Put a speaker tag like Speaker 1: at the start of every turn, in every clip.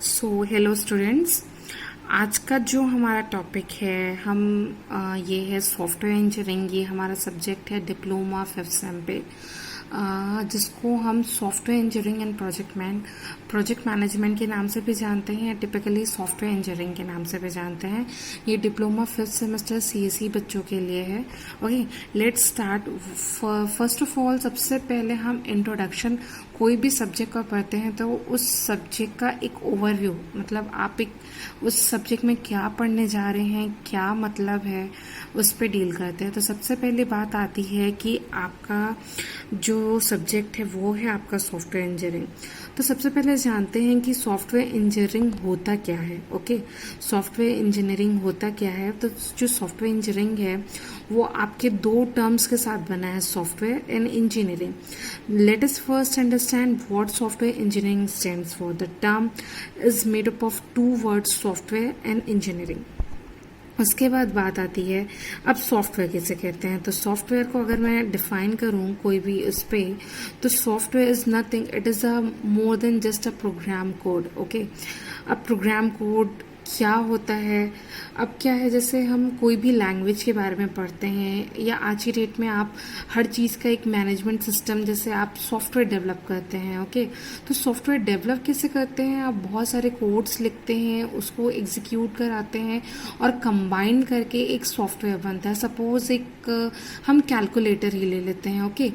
Speaker 1: Hello students. आज का जो हमारा टॉपिक है ये है सॉफ्टवेयर इंजीनियरिंग। ये हमारा सब्जेक्ट है डिप्लोमा 5th सेम पे, जिसको हम software engineering and project management के नाम से भी जानते हैं, या टिपिकली सॉफ्टवेयर इंजीनियरिंग के नाम से भी जानते हैं। ये डिप्लोमा 5th सेमेस्टर सीएसई बच्चों के लिए है। Okay, let's start. First of all, सबसे पहले हम इंट्रोडक्शन, कोई भी सब्जेक्ट का पढ़ते हैं तो उस सब्जेक्ट का एक ओवरव्यू, मतलब आप उस सब्जेक्ट में क्या पढ़ने जा रहे हैं, क्या मतलब है, उस पर डील करते हैं। तो सबसे पहले बात आती है कि आपका जो सब्जेक्ट है वो है आपका सॉफ्टवेयर इंजीनियरिंग। तो सबसे पहले जानते हैं कि सॉफ्टवेयर इंजीनियरिंग होता क्या है। ओके, सॉफ्टवेयर इंजीनियरिंग होता क्या है। तो जो सॉफ्टवेयर इंजीनियरिंग है वो आपके दो टर्म्स के साथ बना है, software and engineering. Let us first understand what software engineering stands for. The term is made up of two words, software and engineering. उसके बाद बात आती है अब सॉफ्टवेयर किसे कहते हैं। तो सॉफ्टवेयर को अगर मैं डिफाइन करूं कोई भी उस पे, तो software is nothing, it is a more than just a program code. Okay, अब प्रोग्राम कोड क्या होता है। अब क्या है, जैसे हम कोई भी लैंग्वेज के बारे में पढ़ते हैं, या आज की डेट में आप हर चीज़ का एक मैनेजमेंट सिस्टम, जैसे आप सॉफ्टवेयर डेवलप करते हैं। ओके, तो सॉफ्टवेयर डेवलप कैसे करते हैं, आप बहुत सारे कोड्स लिखते हैं, उसको एग्जीक्यूट कराते हैं और कंबाइन करके एक सॉफ्टवेयर बनता है। सपोज हम कैलकुलेटर ही ले लेते हैं। ओके,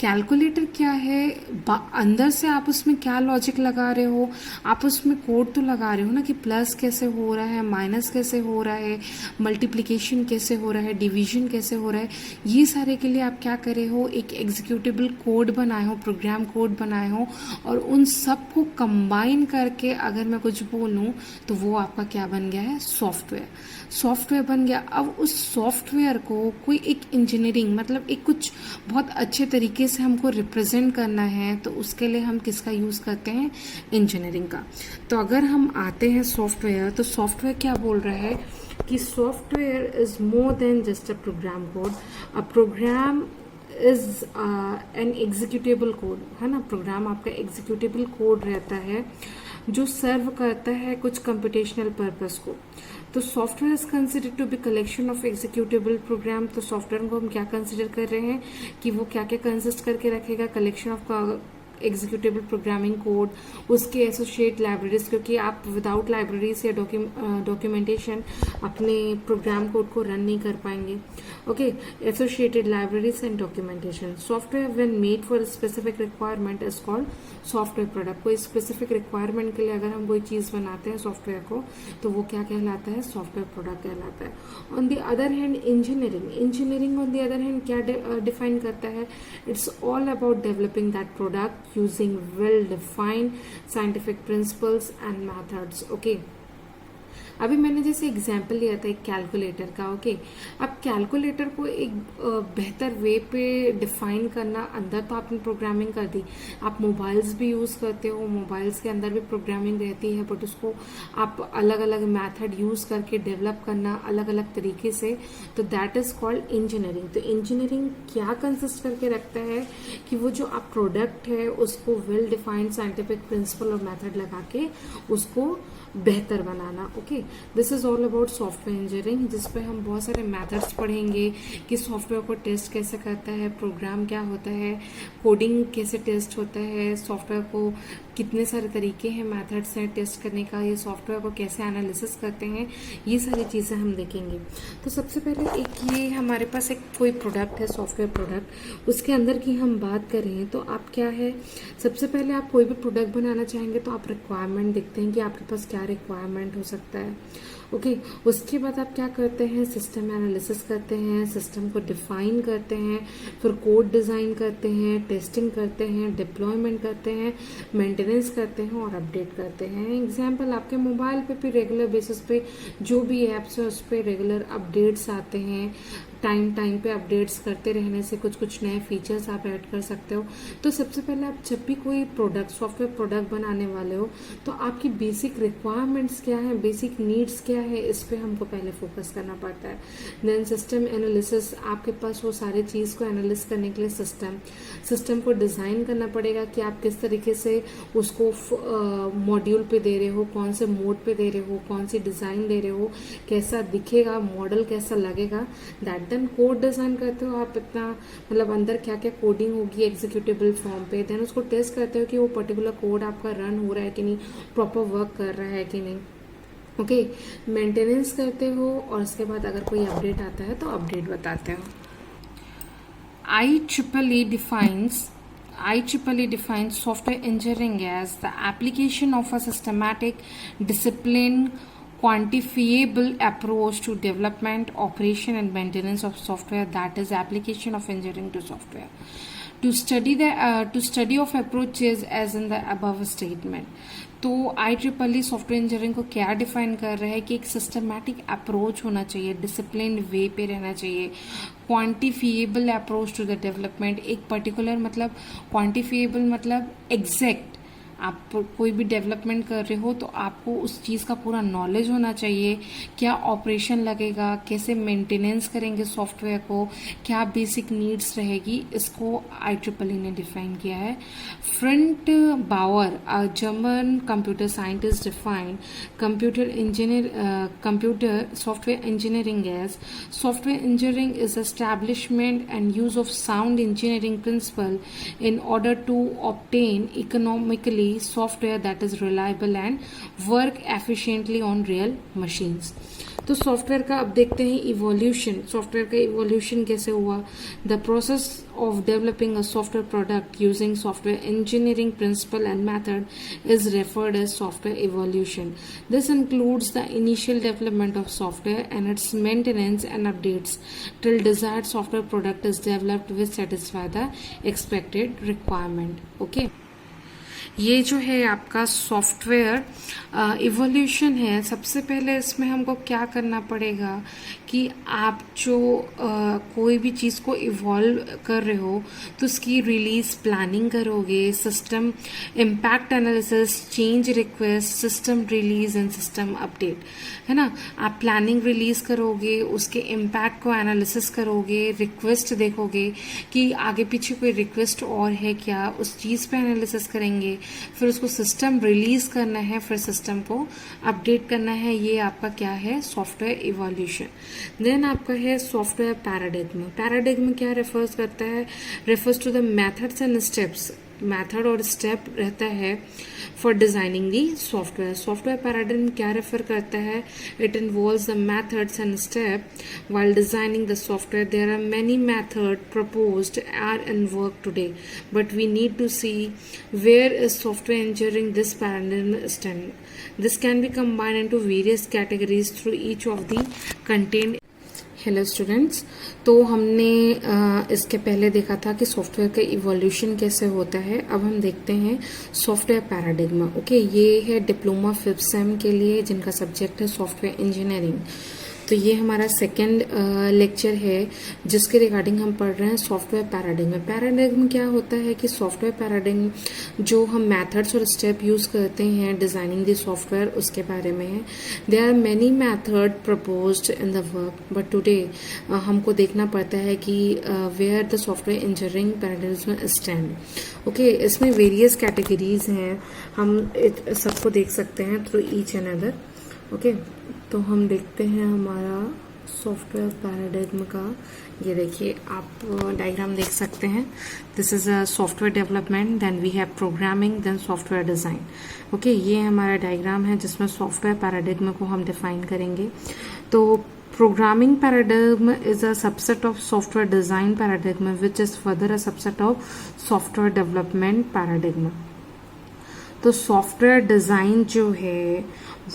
Speaker 1: कैलकुलेटर क्या है, अंदर से आप उसमें क्या लॉजिक लगा रहे हो, आप उसमें कोड तो लगा रहे हो ना कि प्लस कैसे हो रहा है, माइनस कैसे हो रहा है, मल्टीप्लिकेशन कैसे हो रहा है, डिवीजन कैसे हो रहा है। ये सारे के लिए आप क्या करे हो, एक एग्जीक्यूटेबल कोड बनाए हो, प्रोग्राम कोड बनाए हो, और उन सब को कंबाइन करके अगर मैं कुछ बोलूं तो वो आपका क्या बन गया है, सॉफ्टवेयर बन गया। अब उस सॉफ्टवेयर को कोई एक इंजीनियरिंग, मतलब एक कुछ बहुत अच्छे तरीके से हमको रिप्रेजेंट करना है, तो उसके लिए हम किसका यूज़ करते हैं, इंजीनियरिंग का। तो अगर हम आते हैं सॉफ्टवेयर, तो सॉफ्टवेयर क्या बोल रहा है कि software is more than just a program code. A program is an executable code, है ना। प्रोग्राम आपका एग्जीक्यूटेबल कोड रहता है जो सर्व करता है कुछ कंप्यूटेशनल पर्पस को। तो software is considered to be collection of executable program. तो सॉफ्टवेयर को हम क्या कंसिडर कर रहे हैं कि वो क्या क्या कंसिस्ट करके रखेगा, collection of executable programming code, उसके एसोसिएट लाइब्रेरीज, क्योंकि आप विदाउट लाइब्रेरीज या डॉक्यूमेंटेशन अपने प्रोग्राम कोड को रन नहीं कर पाएंगे। Okay, associated libraries and documentation. Software when made for specific requirement is called software product. कोई स्पेसिफिक रिक्वायरमेंट के लिए अगर हम कोई चीज बनाते हैं सॉफ्टवेयर को, तो वो क्या कहलाता है, सॉफ्टवेयर प्रोडक्ट कहलाता है। On the other hand engineering on the other hand क्या डिफाइन करता है, it's all about developing that product using well-defined scientific principles and methods. Okay, अभी मैंने जैसे एग्जाम्पल लिया था एक कैलकुलेटर का। ओके, अब कैलकुलेटर को एक बेहतर वे पे डिफाइन करना, अंदर तो आपने प्रोग्रामिंग कर दी। आप मोबाइल्स भी यूज करते हो, मोबाइल्स के अंदर भी प्रोग्रामिंग रहती है, बट उसको आप अलग अलग मेथड यूज करके डेवलप करना अलग अलग तरीके से, तो दैट इज कॉल्ड इंजीनियरिंग। तो इंजीनियरिंग क्या कंसिस्ट करके रखता है कि वो जो आप प्रोडक्ट है उसको वेल डिफाइंड साइंटिफिक प्रिंसिपल और मेथड लगा के उसको बेहतर बनाना। Okay, this is all about software engineering, जिसपे हम बहुत सारे मेथड्स पढ़ेंगे कि सॉफ्टवेयर को टेस्ट कैसे करता है, प्रोग्राम क्या होता है, कोडिंग कैसे टेस्ट होता है, सॉफ्टवेयर को कितने सारे तरीके हैं, मेथड्स हैं टेस्ट करने का, ये सॉफ्टवेयर को कैसे एनालिसिस करते हैं, ये सारी चीज़ें हम देखेंगे। तो सबसे पहले एक ये हमारे पास एक कोई प्रोडक्ट है, सॉफ्टवेयर प्रोडक्ट, उसके अंदर की हम बात करें तो आप क्या है, सबसे पहले आप कोई भी प्रोडक्ट बनाना चाहेंगे तो आप रिक्वायरमेंट देखते हैं कि आपके पास क्या रिक्वायरमेंट हो सकता है। ओके, उसके बाद आप क्या करते हैं, सिस्टम एनालिसिस करते हैं, सिस्टम को डिफाइन करते हैं, फिर कोड डिज़ाइन करते हैं, टेस्टिंग करते हैं, डिप्लॉयमेंट करते हैं, मेंटेनेंस करते हैं और अपडेट करते हैं। एग्जाम्पल, आपके मोबाइल पे भी रेगुलर बेसिस पे जो भी ऐप्स है उस पर रेगुलर अपडेट्स आते हैं, टाइम पे अपडेट्स करते रहने से कुछ कुछ नए फीचर्स आप ऐड कर सकते हो। तो सबसे पहले आप जब भी कोई प्रोडक्ट सॉफ्टवेयर प्रोडक्ट बनाने वाले हो तो आपकी बेसिक रिक्वायरमेंट्स क्या है, बेसिक नीड्स क्या है, इस पे हमको पहले फोकस करना पड़ता है। देन सिस्टम एनालिसिस, आपके पास वो सारे चीज़ को एनालिस करने के लिए सिस्टम को डिज़ाइन करना पड़ेगा कि आप किस तरीके से उसको मॉड्यूल पे दे रहे हो, कौन से मोड पे दे रहे हो, कौन सी डिज़ाइन दे रहे हो, कैसा दिखेगा, मॉडल कैसा लगेगा। दैट देन कोड डिज़ाइन करते हो आप, इतना मतलब अंदर क्या क्या कोडिंग होगी एग्जीक्यूटेबल फॉर्म पे। देन उसको टेस्ट करते हो कि वो पर्टिकुलर कोड आपका रन हो रहा है कि नहीं, प्रॉपर वर्क कर रहा है कि नहीं। ओके, मेंटेनेंस करते हो और उसके बाद अगर कोई अपडेट आता है तो अपडेट बताते हो। IEEE defines software engineering as the application of a systematic, disciplined, quantifiable approach to development, operation, and maintenance of software. That is application of engineering to software. To study of approaches as in the above statement. तो IEEE software engineering को क्या define कर रहा है कि एक systematic approach होना चाहिए, डिसिप्लिन वे पे रहना चाहिए, quantifiable approach to the development. एक पर्टिकुलर मतलब क्वांटिफिएबल मतलब एग्जैक्ट, आप कोई भी डेवलपमेंट कर रहे हो तो आपको उस चीज़ का पूरा नॉलेज होना चाहिए, क्या ऑपरेशन लगेगा, कैसे मेंटेनेंस करेंगे सॉफ्टवेयर को, क्या बेसिक नीड्स रहेगी, इसको IEEE ने डिफाइन किया है। Fritz Bauer, a German computer scientist, define computer software engineering as software engineering is establishment and use of sound engineering principle in order to obtain economically software that is reliable and work efficiently on real machines। तो software का अब देखते हैं evolution, software का evolution कैसे हुआ। The process of developing a software product using software engineering principle and method is referred as software evolution. This includes the initial development of software and its maintenance and updates till desired software product is developed which satisfy the expected requirement. Okay, ये जो है आपका software evolution है। सबसे पहले इसमें हमको क्या करना पड़ेगा कि आप जो कोई भी चीज़ को इवॉल्व कर रहे हो तो उसकी रिलीज प्लानिंग करोगे, system impact analysis, change request, system release and system update, है ना। आप प्लानिंग रिलीज करोगे, उसके इम्पैक्ट को एनालिसिस करोगे, रिक्वेस्ट देखोगे कि आगे पीछे कोई रिक्वेस्ट और है क्या, उस चीज़ पे एनालिसिस करेंगे, फिर उसको सिस्टम रिलीज करना है, फिर सिस्टम को अपडेट करना है। ये आपका क्या है, सॉफ्टवेयर इवोल्यूशन। देन आपका है सॉफ्टवेयर पैराडिग्म। पैराडिग्म क्या रेफर्स करता है, refers to the methods and steps, method और स्टेप रहता है for designing the software. Software paradigm क्या रेफर करता है, it involves the methods and steps while designing the software. There are many methods proposed are in work today, but we need to see where is software engineering this paradigm stand. This can be combined into various categories through each of the contained। Hello students, तो हमने इसके पहले देखा था कि software का evolution कैसे होता है। अब हम देखते हैं सॉफ्टवेयर पैराडिग्मा। ओके, ये है डिप्लोमा 5th सेम के लिए जिनका सब्जेक्ट है सॉफ्टवेयर इंजीनियरिंग। तो ये हमारा सेकेंड लेक्चर है जिसके रिगार्डिंग हम पढ़ रहे हैं सॉफ्टवेयर पैराडिग्म। पैराडिग्म क्या होता है कि सॉफ्टवेयर पैराडिग्म जो हम मेथड्स और स्टेप यूज करते हैं डिजाइनिंग द सॉफ्टवेयर, उसके बारे में है। There are many method proposed in the work, but today हमको देखना पड़ता है कि where the software engineering paradigm stand. Okay, इसमें वेरियस कैटेगरीज हैं, हम सबको देख सकते हैं through each and other. Okay, तो हम देखते हैं हमारा सॉफ्टवेयर पैराडिग्म का। ये देखिए, आप डायग्राम देख सकते हैं। This is a software development, then we have programming, then software design. Okay, ये हमारा डायग्राम है जिसमें सॉफ्टवेयर पैराडिग्म को हम डिफाइन करेंगे। तो programming paradigm is a subset of software design paradigm, which is further a subset of software development paradigm। तो software design जो है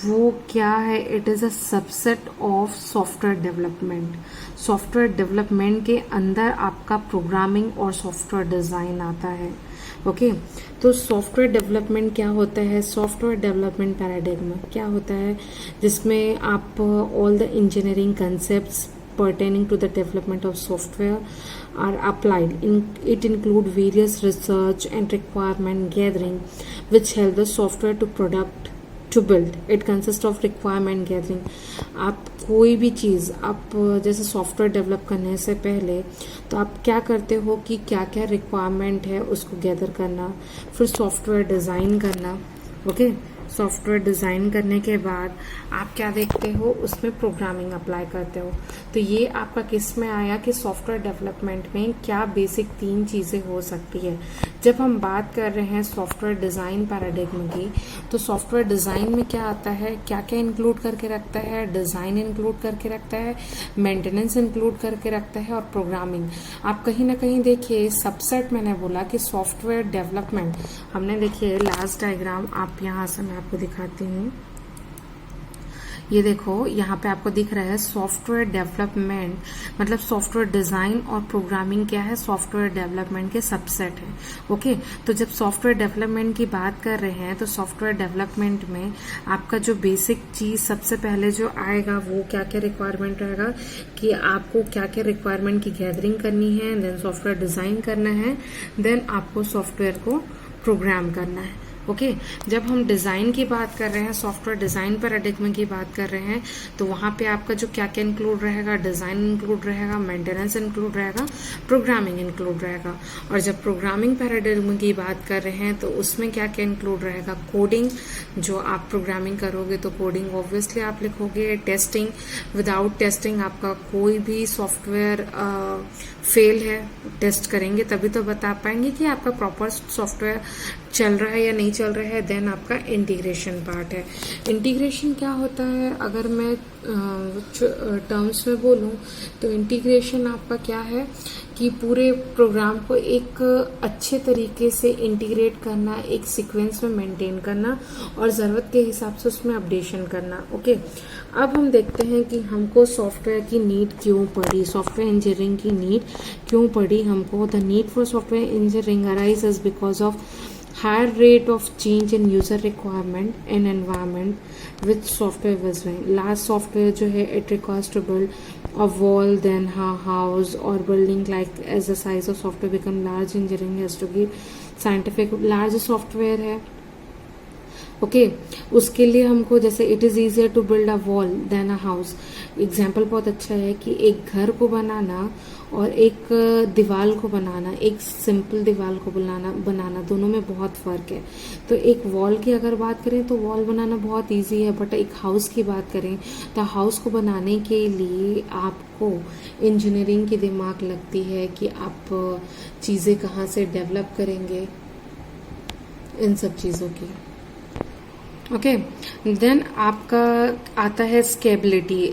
Speaker 1: वो क्या है, it is a subset of software development. Software development के अंदर आपका प्रोग्रामिंग और सॉफ्टवेयर डिजाइन आता है। ओके, तो सॉफ्टवेयर डेवलपमेंट क्या होता है, सॉफ्टवेयर डेवलपमेंट पैराडिग्म क्या होता है, जिसमें आप all the engineering concepts, pertaining to the development of software are applied. It include various research and requirement gathering which help the software to product to build. It consists of requirement gathering. आप कोई भी चीज़ आप जैसे software develop करने से पहले तो आप क्या करते हो कि क्या क्या रिक्वायरमेंट है उसको गैदर करना, फिर सॉफ्टवेयर डिज़ाइन करना. ओके, सॉफ्टवेयर डिज़ाइन करने के बाद आप क्या देखते हो, उसमें प्रोग्रामिंग अप्लाई करते हो. तो ये आपका किस में आया कि सॉफ्टवेयर डेवलपमेंट में क्या बेसिक 3 चीज़ें हो सकती है. जब हम बात कर रहे हैं सॉफ्टवेयर डिज़ाइन पैराडिग्म की, तो सॉफ्टवेयर डिज़ाइन में क्या आता है, क्या क्या इंक्लूड करके रखता है, डिज़ाइन इंक्लूड करके रखता है, मेंटेनेंस इंक्लूड करके रखता है और प्रोग्रामिंग. आप कहीं ना कहीं देखिए सबसेट मैंने बोला कि सॉफ्टवेयर डेवलपमेंट हमने देखिए लास्ट डायग्राम आप यहाँ से मैं आपको दिखाती हूँ. ये देखो यहाँ पे आपको दिख रहा है सॉफ्टवेयर डेवलपमेंट मतलब सॉफ्टवेयर डिजाइन और प्रोग्रामिंग क्या है, सॉफ्टवेयर डेवलपमेंट के सबसेट है. ओके, तो जब सॉफ्टवेयर डेवलपमेंट की बात कर रहे हैं तो सॉफ्टवेयर डेवलपमेंट में आपका जो बेसिक चीज सबसे पहले जो आएगा वो क्या क्या रिक्वायरमेंट रहेगा कि आपको क्या क्या रिक्वायरमेंट की गैदरिंग करनी है, देन सॉफ्टवेयर डिजाइन करना है, देन आपको सॉफ्टवेयर को प्रोग्राम करना है. ओके, जब हम डिज़ाइन की बात कर रहे हैं, सॉफ्टवेयर डिज़ाइन पैराडिग्म की बात कर रहे हैं, तो वहाँ पे आपका जो क्या क्या इंक्लूड रहेगा, डिज़ाइन इंक्लूड रहेगा, मेंटेनेंस इंक्लूड रहेगा, प्रोग्रामिंग इंक्लूड रहेगा. और जब प्रोग्रामिंग पैराडिग्म की बात कर रहे हैं तो उसमें क्या क्या इंक्लूड रहेगा, कोडिंग. जो आप प्रोग्रामिंग करोगे तो कोडिंग ऑब्वियसली आप लिखोगे. टेस्टिंग, विदाउट टेस्टिंग आपका कोई भी सॉफ्टवेयर फेल है. टेस्ट करेंगे तभी तो बता पाएंगे कि आपका प्रॉपर सॉफ्टवेयर चल रहा है या नहीं चल रहा है. देन आपका इंटीग्रेशन पार्ट है. इंटीग्रेशन क्या होता है, अगर मैं टर्म्स में बोलूं तो इंटीग्रेशन आपका क्या है कि पूरे प्रोग्राम को एक अच्छे तरीके से इंटीग्रेट करना, एक सीक्वेंस में मेंटेन करना और ज़रूरत के हिसाब से उसमें अपडेशन करना. ओके, अब हम देखते हैं कि हमको सॉफ्टवेयर की नीड क्यों पड़ी, सॉफ्टवेयर इंजीनियरिंग की नीड क्यों पड़ी हमको. The need for software engineering arises because of higher rate of change in user requirement and environment which software was doing. Last software जो है it requires to build a wall, then a house or building like as the size of software become large, engineering has to give scientific large software है. Okay, उसके लिए हमको जैसे it is easier to build a wall than a house. Example बहुत अच्छा है कि एक घर को बनाना और एक दीवार को बनाना, एक सिंपल दीवार को बनाना दोनों में बहुत फ़र्क है. तो एक वॉल की अगर बात करें तो वॉल बनाना बहुत इजी है, बट एक हाउस की बात करें तो हाउस को बनाने के लिए आपको इंजीनियरिंग की दिमाग लगती है कि आप चीज़ें कहाँ से डेवलप करेंगे, इन सब चीज़ों की. ओके, देन आपका आता है scalability.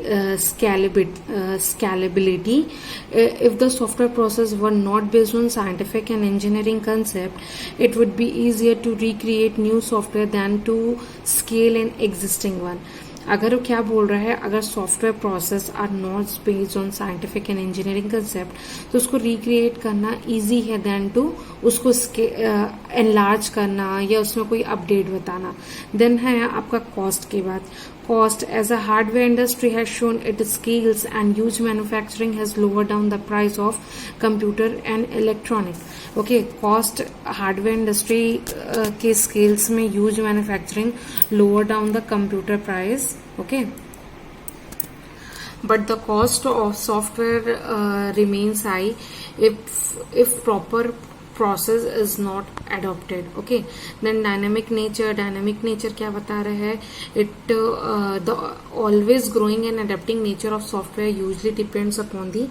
Speaker 1: If the software process were not based on scientific and engineering concept it would be easier to recreate new software than to scale an existing one. अगर वो क्या बोल रहा है, अगर software process are not based on scientific and engineering concept तो उसको recreate करना इजी है देन टू उसको एनलार्ज करना या उसमें कोई अपडेट बताना. देन है आपका कॉस्ट की बात. Cost as a hardware industry has shown its skills and huge manufacturing has lowered down the price of computer and electronic. Okay, cost hardware industry के skills में huge manufacturing lower down the computer price. Okay, but the cost of software remains high if proper process is not adopted. Okay, then dynamic nature क्या बता रहा है, it the always growing and adapting nature of software usually depends upon the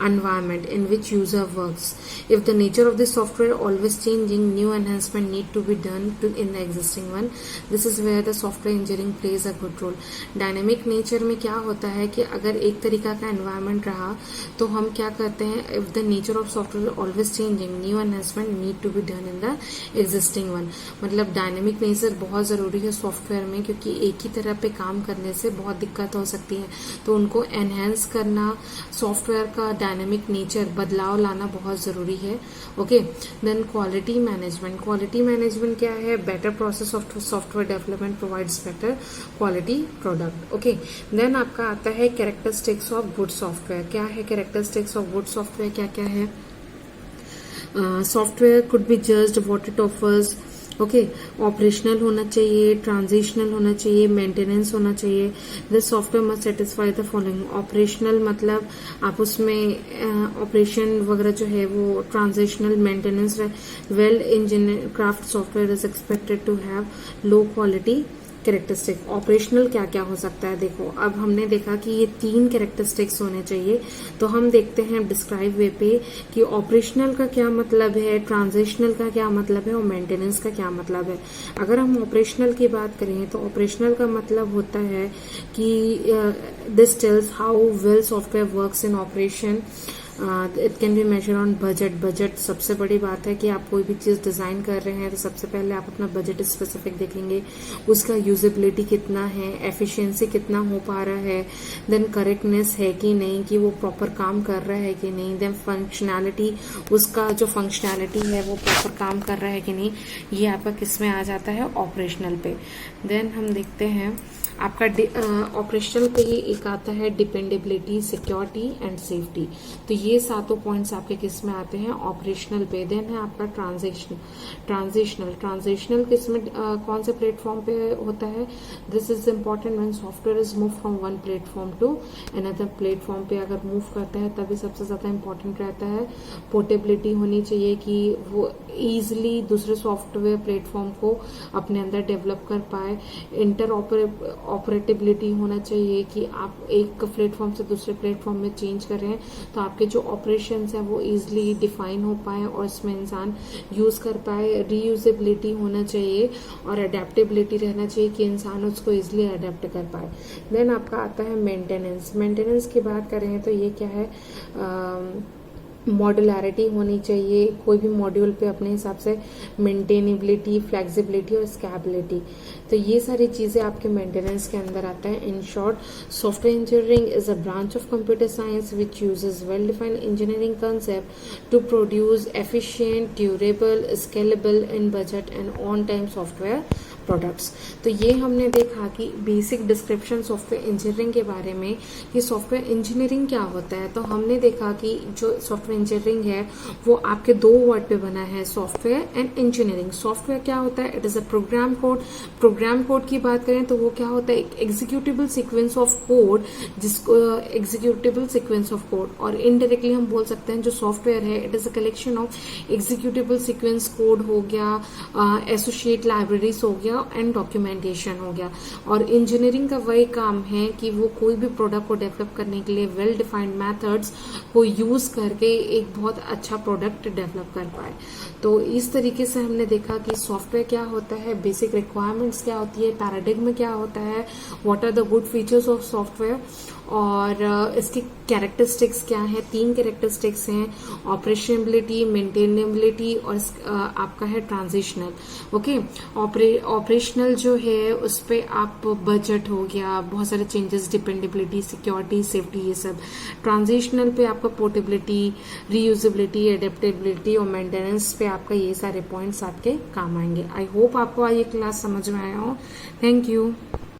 Speaker 1: environment in which user works. If the nature of the software always changing, new enhancement need to be done in the existing one. This is where the software engineering plays a good role. dynamic nature में क्या होता है कि अगर एक तरीका का environment रहा तो हम क्या करते हैं, if the nature of software always changing, new enhancement need to be done in the existing one. मतलब डायनेमिक नेचर बहुत ज़रूरी है सॉफ्टवेयर में, क्योंकि एक ही तरह पे काम करने से बहुत दिक्कत हो सकती है। तो उनको एनहेंस करना, सॉफ्टवेयर का डायनेमिक नेचर, बदलाव लाना बहुत ज़रूरी है। Okay, then quality management. Quality management क्या है? Better process of software development provides better quality product. Okay, then आपका आता है कैरेक्टरिस्टिक्स ऑफ गुड सॉफ्टवेयर। क्या है कैरेक्टरिस्टिक्स ऑफ गुड सॉफ्टवेयर? क्या क्या है? Software could be judged what it offers. Okay, operational होना चाहिए, ट्रांजिशनल होना चाहिए, मेंटेनेंस होना चाहिए। This software must satisfy the following. Operational मतलब आप उसमें ऑपरेशन वगैरह जो है वो transitional, maintenance. Well engineer craft software is expected to have low quality characteristic. Operational क्या क्या हो सकता है? देखो, अब हमने देखा कि ये 3 कैरेक्टरिस्टिक्स होने चाहिए। तो हम देखते हैं डिस्क्राइब वे पे कि ऑपरेशनल का क्या मतलब है, ट्रांजिशनल का क्या मतलब है और मेंटेनेंस का क्या मतलब है। अगर हम ऑपरेशनल की बात करें तो ऑपरेशनल का मतलब होता है कि this tells how well software works in operation. It can be major on budget. Budget सबसे बड़ी बात है कि आप कोई भी चीज डिजाइन कर रहे हैं तो सबसे पहले आप अपना बजट स्पेसिफिक देखेंगे, उसका यूजेबिलिटी कितना है, एफिशिएंसी कितना हो पा रहा है, देन करेक्टनेस है कि नहीं, कि वो प्रॉपर काम कर रहा है कि नहीं, देन फंक्शनैलिटी, उसका जो फंक्शनैलिटी है वो प्रॉपर काम कर रहा है कि नहीं। ये आपका किस में आ जाता है? ऑपरेशनल पे। देन हम देखते हैं आपका ऑपरेशनल पे ही एक आता है डिपेंडेबिलिटी, सिक्योरिटी एंड सेफ्टी। तो ये सातों पॉइंट्स आपके किस में आते हैं? ऑपरेशनल पे। देन है आपका ट्रांजिशनल। ट्रांजिशनल किस में कौन से प्लेटफॉर्म पे होता है? This is important when software is move from one platform to another platform पे अगर मूव करता है तभी सबसे ज्यादा इंपॉर्टेंट रहता है। पोर्टेबिलिटी होनी चाहिए कि वो इजिली दूसरे सॉफ्टवेयर प्लेटफॉर्म को अपने अंदर डेवलप कर पाए। इंटर ऑपरेटेबिलिटी होना चाहिए कि आप एक प्लेटफॉर्म से दूसरे प्लेटफॉर्म में चेंज कर रहे हैं तो आपके जो ऑपरेशंस है वो इजिली डिफाइन हो पाए और इसमें इंसान यूज कर पाए। रीयूजेबिलिटी होना चाहिए और अडेप्टेबिलिटी रहना चाहिए कि इंसान उसको इजिली अडेप्ट कर पाए। देन आपका आता है मेंटेनेंस। मेंटेनेंस की बात करें तो ये क्या है? मॉड्युलैरिटी होनी चाहिए, कोई भी मॉड्यूल पे अपने हिसाब से मेंटेनेबिलिटी, फ्लेक्सिबिलिटी और स्केलेबिलिटी। तो ये सारी चीजें आपके मेंटेनेंस के अंदर आता है। In short, software engineering is a branch of computer science which uses well defined engineering concept to produce efficient, durable, scalable, in budget and on time software products. तो ये हमने देखा कि बेसिक डिस्क्रिप्शन सॉफ्टवेयर इंजीनियरिंग के बारे में कि software engineering क्या होता है। तो हमने देखा कि जो सॉफ्टवेयर इंजीनियरिंग है वो आपके 2 वर्ड पे बना है, सॉफ्टवेयर एंड इंजीनियरिंग। सॉफ्टवेयर क्या होता है? It is a program code. Program code की बात करें तो वो क्या होता है? एक एग्जीक्यूटेबल सीक्वेंस ऑफ कोड, जिसको एग्जीक्यूटेबल सीक्वेंस ऑफ कोड, और इनडायरेक्टली हम बोल सकते हैं जो सॉफ्टवेयर है it is a collection of executable sequence code हो गया, एसोसिएट लाइब्रेरीज हो गया एंड डॉक्यूमेंटेशन हो गया। और इंजीनियरिंग का वही काम है कि वो कोई भी प्रोडक्ट को डेवलप करने के लिए वेल डिफाइंड मेथड्स को यूज करके एक बहुत अच्छा प्रोडक्ट डेवलप कर पाए। तो इस तरीके से हमने देखा कि सॉफ्टवेयर क्या होता है, बेसिक रिक्वायरमेंट्स क्या होती है, पैराडिग्म क्या होता है, what are the good features of software, और इसकी कैरेक्टरिस्टिक्स क्या है। 3 कैरेक्टरिस्टिक्स हैं, ऑपरेशनबिलिटी, मेंटेनेबिलिटी और आपका है ट्रांजिशनल। ओके, ऑपरेशनल जो है उस पे आप बजट हो गया, बहुत सारे चेंजेस, डिपेंडेबिलिटी, सिक्योरिटी, सेफ्टी, ये सब। ट्रांजिशनल पे आपका पोर्टेबिलिटी, रीयूजेबिलिटी, एडेप्टेबिलिटी और मेंटेनेंस पे आपका ये सारे पॉइंट्स आपके काम आएंगे। आई होप आपको ये क्लास समझ में आया हो। Thank you.